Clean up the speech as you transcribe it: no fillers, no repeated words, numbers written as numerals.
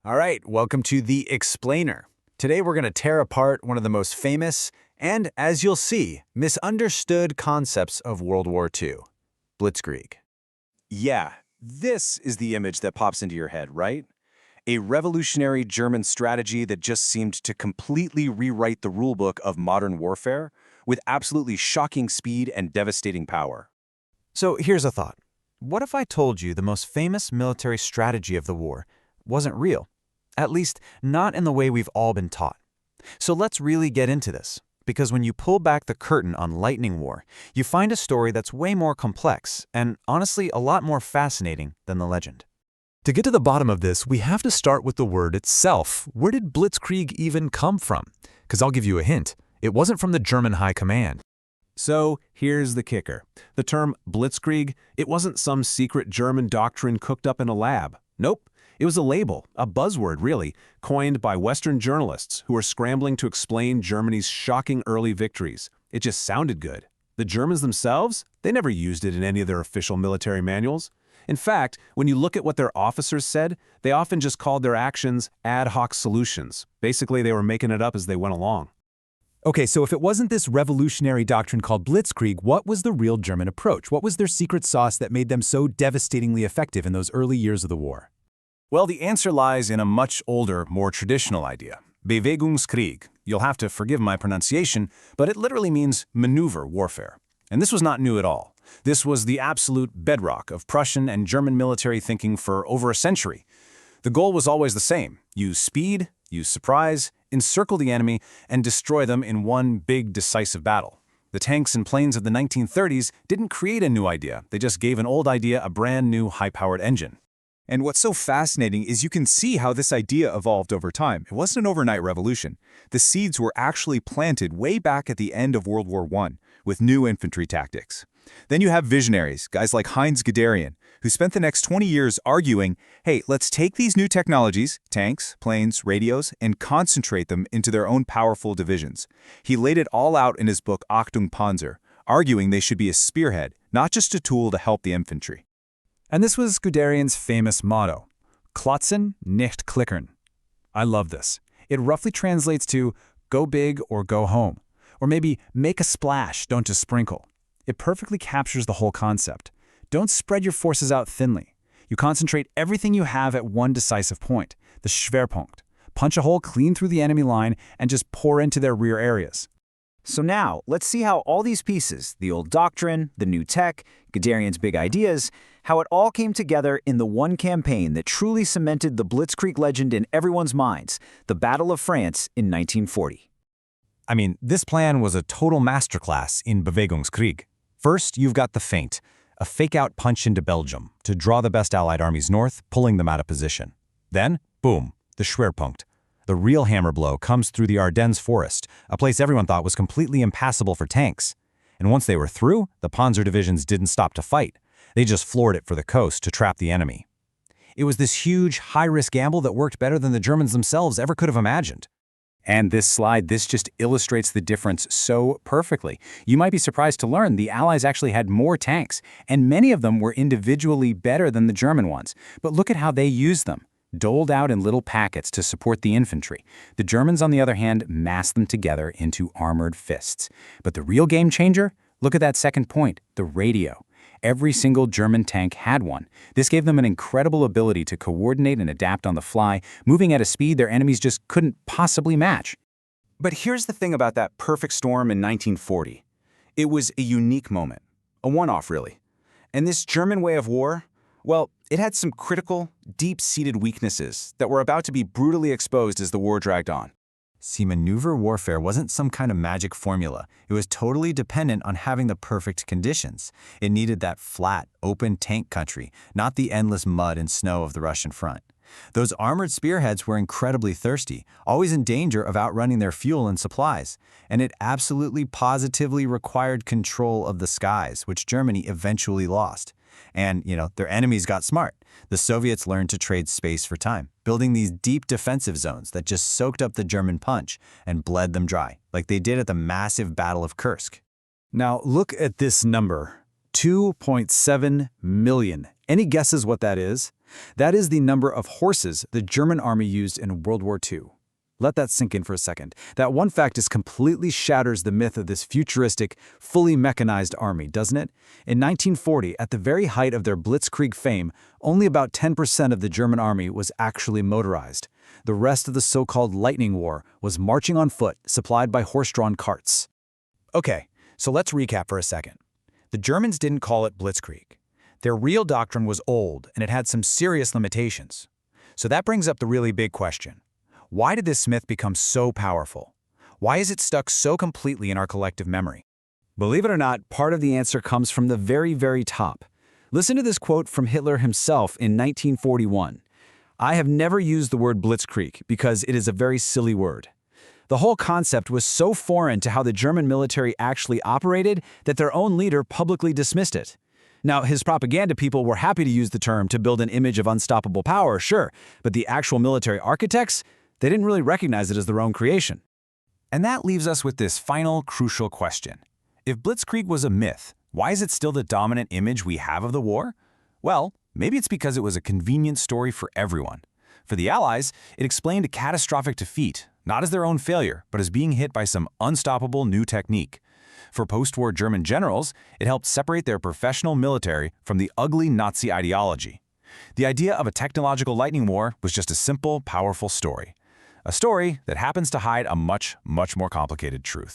All right, welcome to The Explainer. Today we're going to tear apart one of the most famous and, as you'll see, misunderstood concepts of World War II, Blitzkrieg. Yeah, this is the image that pops into your head, right? A revolutionary German strategy that just seemed to completely rewrite the rulebook of modern warfare with absolutely shocking speed and devastating power. So here's a thought. What if I told you the most famous military strategy of the war wasn't real? At least, not in the way we've all been taught. So let's really get into this, because when you pull back the curtain on Lightning War, you find a story that's way more complex and, honestly, a lot more fascinating than the legend. To get to the bottom of this, we have to start with the word itself. Where did Blitzkrieg even come from? Because I'll give you a hint. It wasn't from the German High Command. So here's the kicker. The term Blitzkrieg, it wasn't some secret German doctrine cooked up in a lab. Nope. It was a label, a buzzword really, coined by Western journalists who were scrambling to explain Germany's shocking early victories. It just sounded good. The Germans themselves, they never used it in any of their official military manuals. In fact, when you look at what their officers said, they often just called their actions ad hoc solutions. Basically, they were making it up as they went along. Okay, so if it wasn't this revolutionary doctrine called Blitzkrieg, what was the real German approach? What was their secret sauce that made them so devastatingly effective in those early years of the war? Well, the answer lies in a much older, more traditional idea. Bewegungskrieg. You'll have to forgive my pronunciation, but it literally means maneuver warfare. And this was not new at all. This was the absolute bedrock of Prussian and German military thinking for over a century. The goal was always the same: use speed, use surprise, encircle the enemy, and destroy them in one big, decisive battle. The tanks and planes of the 1930s didn't create a new idea. They just gave an old idea a brand new, high-powered engine. And what's so fascinating is you can see how this idea evolved over time. It wasn't an overnight revolution. The seeds were actually planted way back at the end of World War I with new infantry tactics. Then you have visionaries, guys like Heinz Guderian, who spent the next 20 years arguing, hey, let's take these new technologies, tanks, planes, radios, and concentrate them into their own powerful divisions. He laid it all out in his book Achtung Panzer, arguing they should be a spearhead, not just a tool to help the infantry. And this was Guderian's famous motto, Klotzen, nicht klickern. I love this. It roughly translates to go big or go home, or maybe make a splash, don't just sprinkle. It perfectly captures the whole concept. Don't spread your forces out thinly. You concentrate everything you have at one decisive point, the Schwerpunkt. Punch a hole clean through the enemy line and just pour into their rear areas. So now, let's see how all these pieces, the old doctrine, the new tech, Guderian's big ideas, how it all came together in the one campaign that truly cemented the Blitzkrieg legend in everyone's minds, the Battle of France in 1940. I mean, this plan was a total masterclass in Bewegungskrieg. First, you've got the feint, a fake-out punch into Belgium to draw the best Allied armies north, pulling them out of position. Then, boom, the Schwerpunkt. The real hammer blow comes through the Ardennes forest, a place everyone thought was completely impassable for tanks. And once they were through, the Panzer divisions didn't stop to fight. They just floored it for the coast to trap the enemy. It was this huge, high-risk gamble that worked better than the Germans themselves ever could have imagined. And this just illustrates the difference so perfectly. You might be surprised to learn the Allies actually had more tanks, and many of them were individually better than the German ones. But look at how they used them. Doled out in little packets to support the infantry. The Germans, on the other hand, massed them together into armored fists. But the real game changer? Look at that second point, the radio. Every single German tank had one. This gave them an incredible ability to coordinate and adapt on the fly, moving at a speed their enemies just couldn't possibly match. But here's the thing about that perfect storm in 1940. It was a unique moment, a one-off really. And this German way of war, well, it had some critical, deep-seated weaknesses that were about to be brutally exposed as the war dragged on. See, maneuver warfare wasn't some kind of magic formula. It was totally dependent on having the perfect conditions. It needed that flat, open tank country, not the endless mud and snow of the Russian front. Those armored spearheads were incredibly thirsty, always in danger of outrunning their fuel and supplies. And it absolutely positively required control of the skies, which Germany eventually lost. And, their enemies got smart. The Soviets learned to trade space for time, building these deep defensive zones that just soaked up the German punch and bled them dry, like they did at the massive Battle of Kursk. Now look at this number, 2.7 million. Any guesses what that is? That is the number of horses the German army used in World War II. Let that sink in for a second. That one fact just completely shatters the myth of this futuristic, fully mechanized army, doesn't it? In 1940, at the very height of their Blitzkrieg fame, only about 10% of the German army was actually motorized. The rest of the so-called Lightning War was marching on foot, supplied by horse-drawn carts. Okay, so let's recap for a second. The Germans didn't call it Blitzkrieg. Their real doctrine was old, and it had some serious limitations. So that brings up the really big question. Why did this myth become so powerful? Why is it stuck so completely in our collective memory? Believe it or not, part of the answer comes from the very, very top. Listen to this quote from Hitler himself in 1941. "I have never used the word Blitzkrieg because it is a very silly word." The whole concept was so foreign to how the German military actually operated that their own leader publicly dismissed it. Now, his propaganda people were happy to use the term to build an image of unstoppable power, sure, but the actual military architects, they didn't really recognize it as their own creation. And that leaves us with this final crucial question. If Blitzkrieg was a myth, why is it still the dominant image we have of the war? Well, maybe it's because it was a convenient story for everyone. For the Allies, it explained a catastrophic defeat, not as their own failure, but as being hit by some unstoppable new technique. For post-war German generals, it helped separate their professional military from the ugly Nazi ideology. The idea of a technological lightning war was just a simple, powerful story. A story that happens to hide a much, much more complicated truth.